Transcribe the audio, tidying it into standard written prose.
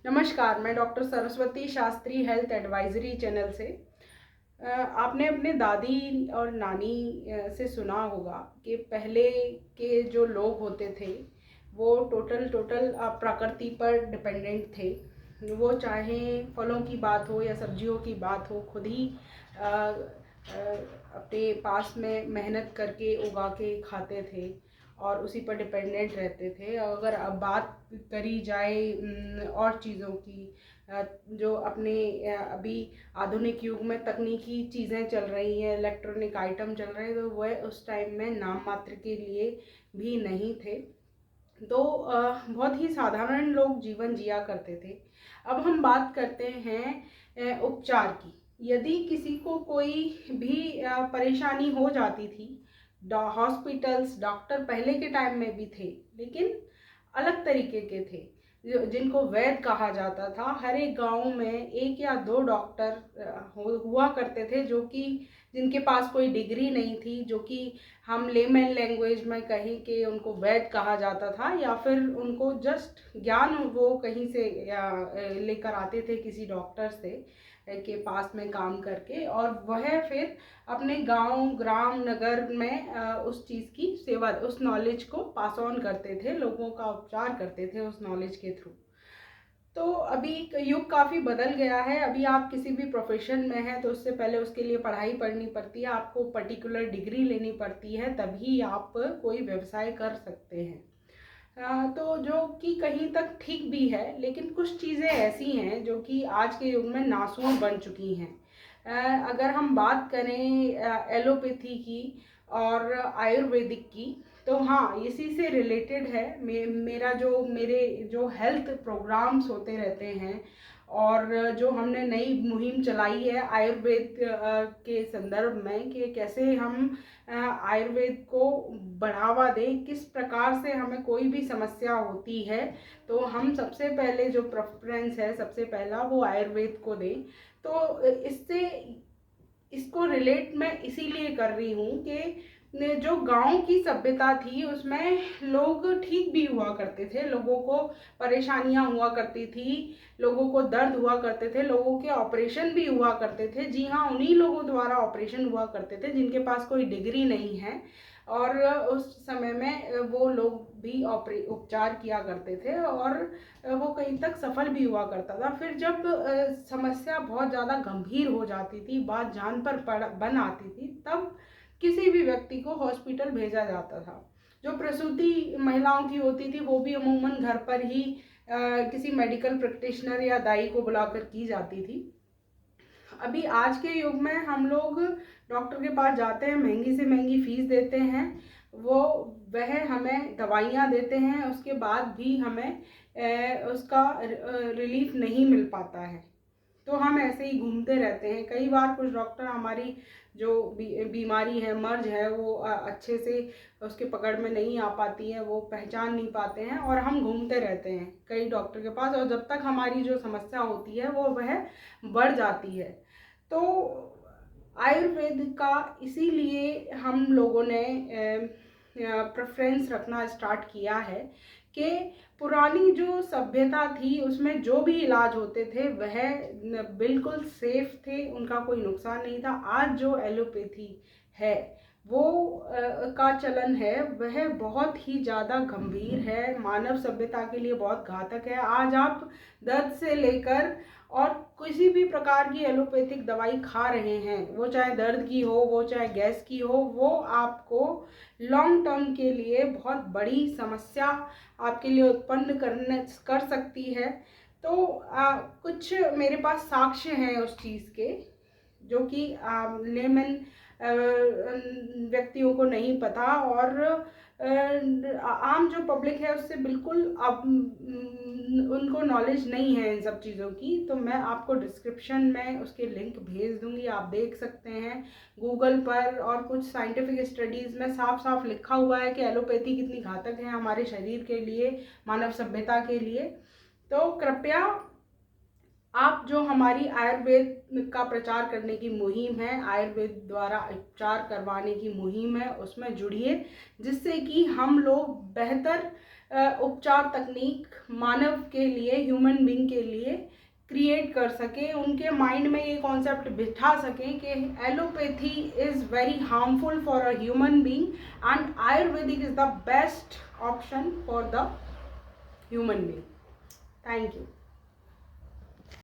नमस्कार, मैं doctor Saraswati Shastri health advisory channel से। आपने अपने दादी और नानी से सुना होगा कि पहले के जो लोग होते थे वो टोटल प्रकृति पर डिपेंडेंट थे। वो चाहे फलों की बात हो या सब्जियों की बात हो, खुद ही अ, अपने पास में मेहनत करके उगा के खाते थे और उसी पर डिपेंडेंट रहते थे। अगर अब बात करी जाए और चीज़ों की, जो अपने अभी आधुनिक युग में तकनीकी चीज़ें चल रही हैं, इलेक्ट्रॉनिक आइटम चल रहे हैं, तो वह उस टाइम में नाम मात्र के लिए भी नहीं थे। तो बहुत ही साधारण लोग जीवन जिया करते थे। अब हम बात करते हैं उपचार की। यदि किसी को कोई भी परेशानी हो जाती थी, हॉस्पिटल्स, डॉक्टर पहले के टाइम में भी थे, लेकिन अलग तरीके के थे, जिनको वैद्य कहा जाता था। हर एक गांव में एक या दो डॉक्टर हुआ करते थे, जो कि जिनके पास कोई डिग्री नहीं थी, जो कि हम लेमन लैंग्वेज में कहें कि उनको वैद्य कहा जाता था, या फिर उनको जस्ट ज्ञान वो कहीं से लेकर आते थे किसी डॉक्टर से के पास में काम करके, और वह फिर अपने गांव, ग्राम, नगर में उस चीज़ की सेवा, उस नॉलेज को पास ऑन करते थे, लोगों का उपचार करते थे उस नॉलेज के थ्रू। तो अभी युग काफ़ी बदल गया है। अभी आप किसी भी प्रोफेशन में हैं तो उससे पहले उसके लिए पढ़ाई पढ़नी पड़ती है, आपको पर्टिकुलर डिग्री लेनी पड़ती है, तभी आप कोई व्यवसाय कर सकते हैं। तो जो कि कहीं तक ठीक भी है, लेकिन कुछ चीज़ें ऐसी हैं जो कि आज के युग में नासूर बन चुकी हैं। अगर हम बात करें एलोपैथी की और आयुर्वेदिक की, तो हाँ, इसी से रिलेटेड है। मेरे जो हेल्थ प्रोग्राम्स होते रहते हैं, और जो हमने नई मुहिम चलाई है आयुर्वेद के संदर्भ में, कि कैसे हम आयुर्वेद को बढ़ावा दें, किस प्रकार से हमें कोई भी समस्या होती है तो हम सबसे पहले जो प्रेफरेंस है, सबसे पहला वो आयुर्वेद को दें। तो इससे इसको रिलेट मैं इसीलिए कर रही हूँ कि जो गांव की सभ्यता थी उसमें लोग ठीक भी हुआ करते थे, लोगों को परेशानियां हुआ करती थी, लोगों को दर्द हुआ करते थे, लोगों के ऑपरेशन भी हुआ करते थे। जी हाँ, उन्हीं लोगों द्वारा ऑपरेशन हुआ करते थे जिनके पास कोई डिग्री नहीं है, और उस समय में वो लोग भी उपचार किया करते थे, और वो कहीं तक सफल भी हुआ करता था। फिर जब समस्या बहुत ज़्यादा गंभीर हो जाती थी, बात जान पर बन आती थी, तब किसी भी व्यक्ति को हॉस्पिटल भेजा जाता था। जो प्रसूति महिलाओं की होती थी वो भी अमूमन घर पर ही किसी मेडिकल प्रैक्टिशनर या दाई को बुलाकर की जाती थी। अभी आज के युग में हम लोग डॉक्टर के पास जाते हैं, महंगी से महंगी फीस देते हैं, वह हमें दवाइयाँ देते हैं, उसके बाद भी हमें उसका रिलीफ नहीं मिल पाता है। तो हम ऐसे ही घूमते रहते हैं। कई बार कुछ डॉक्टर हमारी जो बीमारी है, मर्ज है, वो अच्छे से उसके पकड़ में नहीं आ पाती है, वो पहचान नहीं पाते हैं, और हम घूमते रहते हैं कई डॉक्टर के पास, और जब तक हमारी जो समस्या होती है वो वह बढ़ जाती है। तो आयुर्वेद का इसीलिए हम लोगों ने प्रेफरेंस रखना स्टार्ट किया है कि पुरानी जो सभ्यता थी उसमें जो भी इलाज होते थे वह बिल्कुल सेफ थे, उनका कोई नुकसान नहीं था। आज जो एलोपैथी है वो का चलन है, वह बहुत ही ज़्यादा गंभीर है, मानव सभ्यता के लिए बहुत घातक है। आज आप दर्द से लेकर और किसी भी प्रकार की एलोपैथिक दवाई खा रहे हैं, वो चाहे दर्द की हो, वो चाहे गैस की हो, वो आपको लॉन्ग टर्म के लिए बहुत बड़ी समस्या आपके लिए उत्पन्न कर सकती है। तो कुछ मेरे पास साक्ष्य हैं उस चीज़ के, जो कि लेमन व्यक्तियों को नहीं पता, और आम जो पब्लिक है उससे बिल्कुल अब उनको नॉलेज नहीं है इन सब चीज़ों की। तो मैं आपको डिस्क्रिप्शन में उसके लिंक भेज दूंगी, आप देख सकते हैं गूगल पर। और कुछ साइंटिफिक स्टडीज़ में साफ साफ लिखा हुआ है कि एलोपैथी कितनी घातक है हमारे शरीर के लिए, मानव सभ्यता के लिए। तो कृपया आप जो हमारी आयुर्वेद का प्रचार करने की मुहिम है, आयुर्वेद द्वारा उपचार करवाने की मुहिम है, उसमें जुड़िए, जिससे कि हम लोग बेहतर उपचार तकनीक मानव के लिए, ह्यूमन बीइंग के लिए क्रिएट कर सकें, उनके माइंड में ये कॉन्सेप्ट बिठा सकें कि allopathy is very harmful for a human being and Ayurvedic is the best option for the human being. Thank you.